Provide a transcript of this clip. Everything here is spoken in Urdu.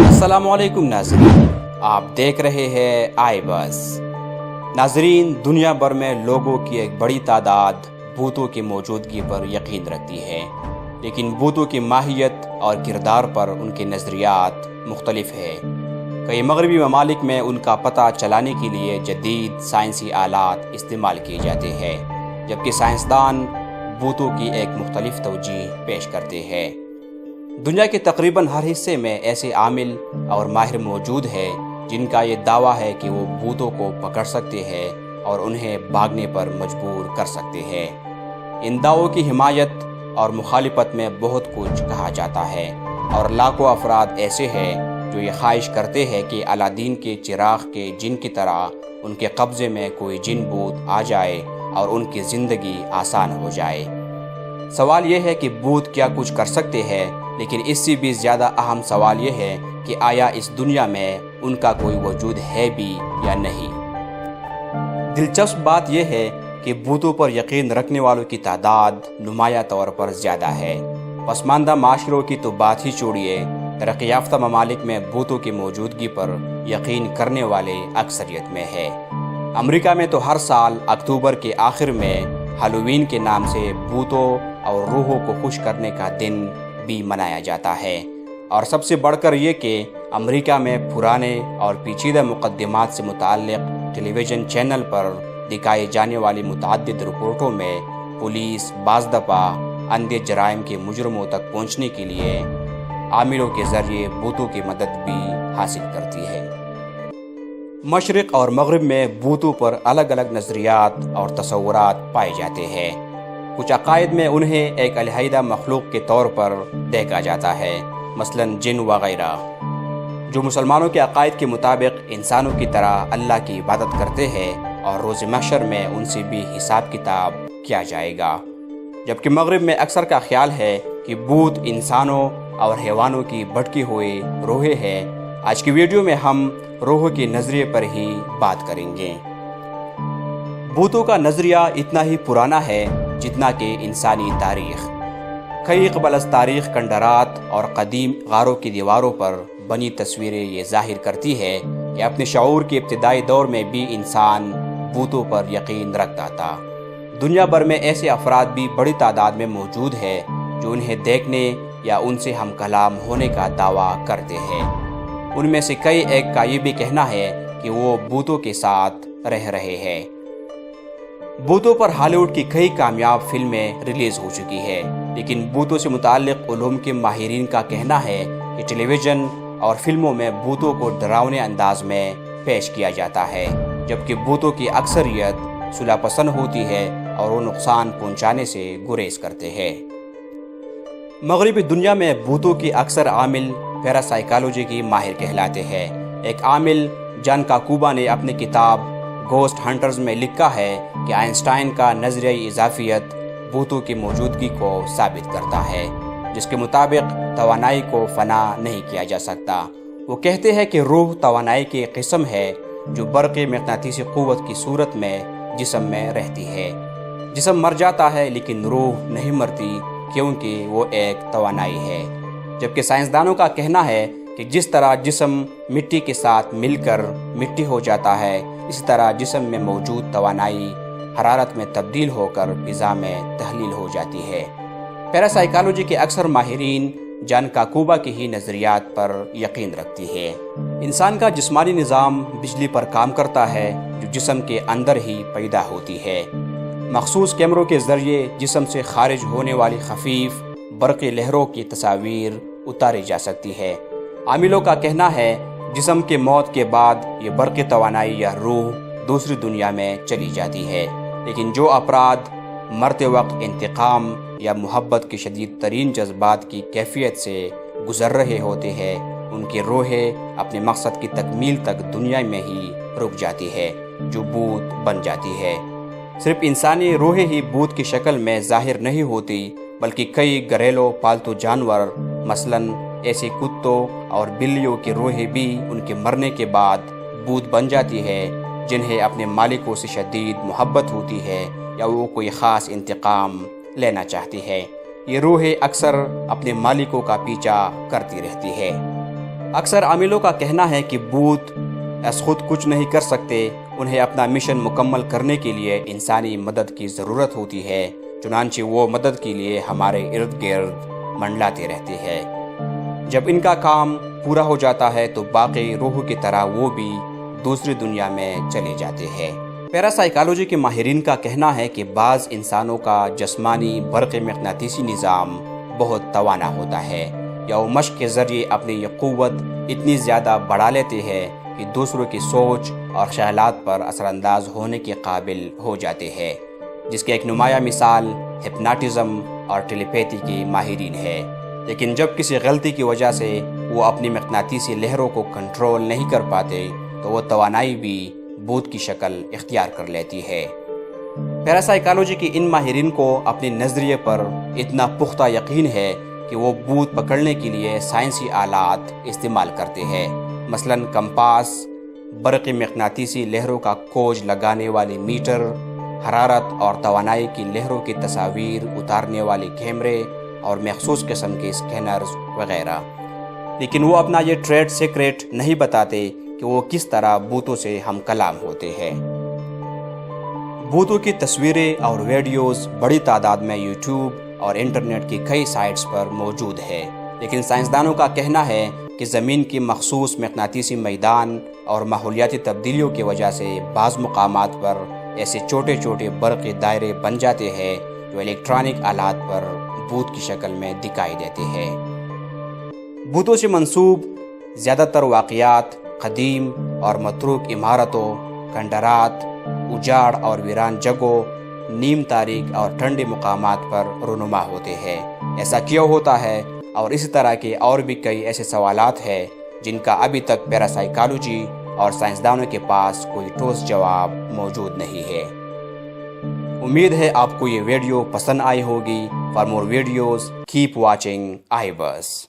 السلام علیکم ناظرین، آپ دیکھ رہے ہیں آئی بس۔ ناظرین، دنیا بھر میں لوگوں کی ایک بڑی تعداد بھوتوں کی موجودگی پر یقین رکھتی ہے، لیکن بھوتوں کی ماہیت اور کردار پر ان کے نظریات مختلف ہیں۔ کئی مغربی ممالک میں ان کا پتہ چلانے کے لیے جدید سائنسی آلات استعمال کیے جاتے ہیں، جبکہ سائنسدان بھوتوں کی ایک مختلف توجہ پیش کرتے ہیں۔ دنیا کے تقریباً ہر حصے میں ایسے عامل اور ماہر موجود ہیں جن کا یہ دعویٰ ہے کہ وہ بھوتوں کو پکڑ سکتے ہیں اور انہیں بھاگنے پر مجبور کر سکتے ہیں۔ ان دعووں کی حمایت اور مخالفت میں بہت کچھ کہا جاتا ہے، اور لاکھوں افراد ایسے ہیں جو یہ خواہش کرتے ہیں کہ الادین کے چراغ کے جن کی طرح ان کے قبضے میں کوئی جن بھوت آ جائے اور ان کی زندگی آسان ہو جائے۔ سوال یہ ہے کہ بھوت کیا کچھ کر سکتے ہیں، لیکن اس سے بھی زیادہ اہم سوال یہ ہے کہ آیا اس دنیا میں ان کا کوئی وجود ہے بھی یا نہیں۔ دلچسپ بات یہ ہے کہ بھوتوں پر یقین رکھنے والوں کی تعداد نمایاں طور پر زیادہ ہے۔ پسماندہ معاشروں کی تو بات ہی چھوڑیے، ترقی یافتہ ممالک میں بھوتوں کی موجودگی پر یقین کرنے والے اکثریت میں ہے۔ امریکہ میں تو ہر سال اکتوبر کے آخر میں ہالووین کے نام سے بھوتوں اور روحوں کو خوش کرنے کا دن بھی منایا جاتا ہے، اور سب سے بڑھ کر یہ کہ امریکہ میں پرانے اور پیچیدہ مقدمات سے متعلق ٹیلی ویژن چینل پر دکھائی جانے والی متعدد رپورٹوں میں پولیس بعض دفعہ اندھے جرائم کے مجرموں تک پہنچنے کے لیے عاملوں کے ذریعے بھوتوں کی مدد بھی حاصل کرتی ہے۔ مشرق اور مغرب میں بھوتوں پر الگ الگ نظریات اور تصورات پائے جاتے ہیں۔ کچھ عقائد میں انہیں ایک علیحدہ مخلوق کے طور پر دیکھا جاتا ہے، مثلاً جن وغیرہ، جو مسلمانوں کے عقائد کے مطابق انسانوں کی طرح اللہ کی عبادت کرتے ہیں اور روز محشر میں ان سے بھی حساب کتاب کیا جائے گا۔ جبکہ مغرب میں اکثر کا خیال ہے کہ بھوت انسانوں اور حیوانوں کی بھٹکی ہوئی روحیں ہیں۔ آج کی ویڈیو میں ہم روحوں کے نظریے پر ہی بات کریں گے۔ بھوتوں کا نظریہ اتنا ہی پرانا ہے جتنا کہ انسانی تاریخ۔ کئی قبل از تاریخ کھنڈرات اور قدیم غاروں کی دیواروں پر بنی تصویریں یہ ظاہر کرتی ہے کہ اپنے شعور کے ابتدائی دور میں بھی انسان بھوتوں پر یقین رکھتا تھا۔ دنیا بھر میں ایسے افراد بھی بڑی تعداد میں موجود ہیں جو انہیں دیکھنے یا ان سے ہم کلام ہونے کا دعویٰ کرتے ہیں۔ ان میں سے کئی ایک کا یہ بھی کہنا ہے کہ وہ بھوتوں کے ساتھ رہ رہے ہیں۔ بھوتوں پر ہالی ووڈ کی کئی کامیاب فلمیں ریلیز ہو چکی ہے، لیکن بھوتوں سے متعلق علوم کے ماہرین کا کہنا ہے کہ ٹیلی ویژن اور فلموں میں بھوتوں کو ڈراؤنے انداز میں پیش کیا جاتا ہے، جبکہ بھوتوں کی اکثریت صلح پسند ہوتی ہے اور وہ نقصان پہنچانے سے گریز کرتے ہیں۔ مغربی دنیا میں بھوتوں کی اکثر عامل پیراسائیکالوجی کی ماہر کہلاتے ہیں۔ ایک عامل جان کاکوبا نے اپنی کتاب گھوسٹ ہنٹرز میں لکھا ہے کہ آئنسٹائن کا نظریہ اضافیت بھوتوں کی موجودگی کو ثابت کرتا ہے، جس کے مطابق توانائی کو فنا نہیں کیا جا سکتا۔ وہ کہتے ہیں کہ روح توانائی کی قسم ہے جو برقی مقناطیسی قوت کی صورت میں جسم میں رہتی ہے۔ جسم مر جاتا ہے لیکن روح نہیں مرتی، کیونکہ وہ ایک توانائی ہے۔ جبکہ سائنسدانوں کا کہنا ہے کہ جس طرح جسم مٹی کے ساتھ مل کر مٹی ہو جاتا ہے، اسی طرح جسم میں موجود توانائی حرارت میں تبدیل ہو کر فضا میں تحلیل ہو جاتی ہے۔ پیراسائیکالوجی کے اکثر ماہرین جان کاکوبا کے ہی نظریات پر یقین رکھتی ہے۔ انسان کا جسمانی نظام بجلی پر کام کرتا ہے جو جسم کے اندر ہی پیدا ہوتی ہے۔ مخصوص کیمروں کے ذریعے جسم سے خارج ہونے والی خفیف برقی لہروں کی تصاویر اتاری جا سکتی ہے۔ عاملوں کا کہنا ہے جسم کے موت کے بعد یہ برقی توانائی یا روح دوسری دنیا میں چلی جاتی ہے، لیکن جو افراد مرتے وقت انتقام یا محبت کے شدید ترین جذبات کی کیفیت سے گزر رہے ہوتے ہیں، ان کی روحیں اپنے مقصد کی تکمیل تک دنیا میں ہی رک جاتی ہے، جو بھوت بن جاتی ہے۔ صرف انسانی روحیں ہی بھوت کی شکل میں ظاہر نہیں ہوتی، بلکہ کئی گھریلو پالتو جانور، مثلاً ایسے کتوں اور بلیوں کی روحیں بھی ان کے مرنے کے بعد بھوت بن جاتی ہے، جنہیں اپنے مالکوں سے شدید محبت ہوتی ہے یا وہ کوئی خاص انتقام لینا چاہتی ہے۔ یہ روحیں اکثر اپنے مالکوں کا پیچھا کرتی رہتی ہے۔ اکثر عاملوں کا کہنا ہے کہ بھوت ایس خود کچھ نہیں کر سکتے، انہیں اپنا مشن مکمل کرنے کے لیے انسانی مدد کی ضرورت ہوتی ہے، چنانچہ وہ مدد کے لیے ہمارے ارد گرد منڈلاتے رہتے ہیں۔ جب ان کا کام پورا ہو جاتا ہے تو باقی روحوں کی طرح وہ بھی دوسری دنیا میں چلے جاتے ہیں۔ پیراسائیکالوجی کے ماہرین کا کہنا ہے کہ بعض انسانوں کا جسمانی برقی مقناطیسی نظام بہت توانا ہوتا ہے، یا وہ مشق کے ذریعے اپنی یہ قوت اتنی زیادہ بڑھا لیتے ہیں کہ دوسروں کی سوچ اور خیالات پر اثر انداز ہونے کے قابل ہو جاتے ہیں، جس کی ایک نمایاں مثال ہپناٹزم اور ٹیلیپیتھی کے ماہرین ہے۔ لیکن جب کسی غلطی کی وجہ سے وہ اپنی مقناطیسی لہروں کو کنٹرول نہیں کر پاتے تو وہ توانائی بھی بھوت کی شکل اختیار کر لیتی ہے۔ پیراسائیکالوجی کے ان ماہرین کو اپنے نظریے پر اتنا پختہ یقین ہے کہ وہ بھوت پکڑنے کے لیے سائنسی آلات استعمال کرتے ہیں، مثلاً کمپاس، برقی مقناطیسی لہروں کا کھوج لگانے والی میٹر، حرارت اور توانائی کی لہروں کی تصاویر اتارنے والے کیمرے اور مخصوص قسم کے اسکینرز وغیرہ۔ لیکن وہ اپنا یہ ٹریڈ سیکریٹ نہیں بتاتے کہ وہ کس طرح بھوتوں سے ہم کلام ہوتے ہیں۔ بھوتوں کی تصویریں اور ویڈیوز بڑی تعداد میں یوٹیوب اور انٹرنیٹ کی کئی سائٹس پر موجود ہے، لیکن سائنسدانوں کا کہنا ہے کہ زمین کی مخصوص مقناطیسی میدان اور ماحولیاتی تبدیلیوں کی وجہ سے بعض مقامات پر ایسے چھوٹے چھوٹے برقی دائرے بن جاتے ہیں جو الیکٹرانک آلات پر بھوت کی شکل میں دکھائی دیتے ہیں۔ بھوتوں سے منسوب زیادہ تر واقعات قدیم اور متروک عمارتوں، کھنڈرات، اجاڑ اور ویران جگہوں، نیم تاریک اور ٹھنڈے مقامات پر رونما ہوتے ہیں۔ ایسا کیوں ہوتا ہے؟ اور اسی طرح کے اور بھی کئی ایسے سوالات ہیں جن کا ابھی تک پیراسائیکالوجی اور سائنسدانوں کے پاس کوئی ٹھوس جواب موجود نہیں ہے۔ امید ہے آپ کو یہ ویڈیو پسند آئی ہوگی۔ For more videos keep watching I بس۔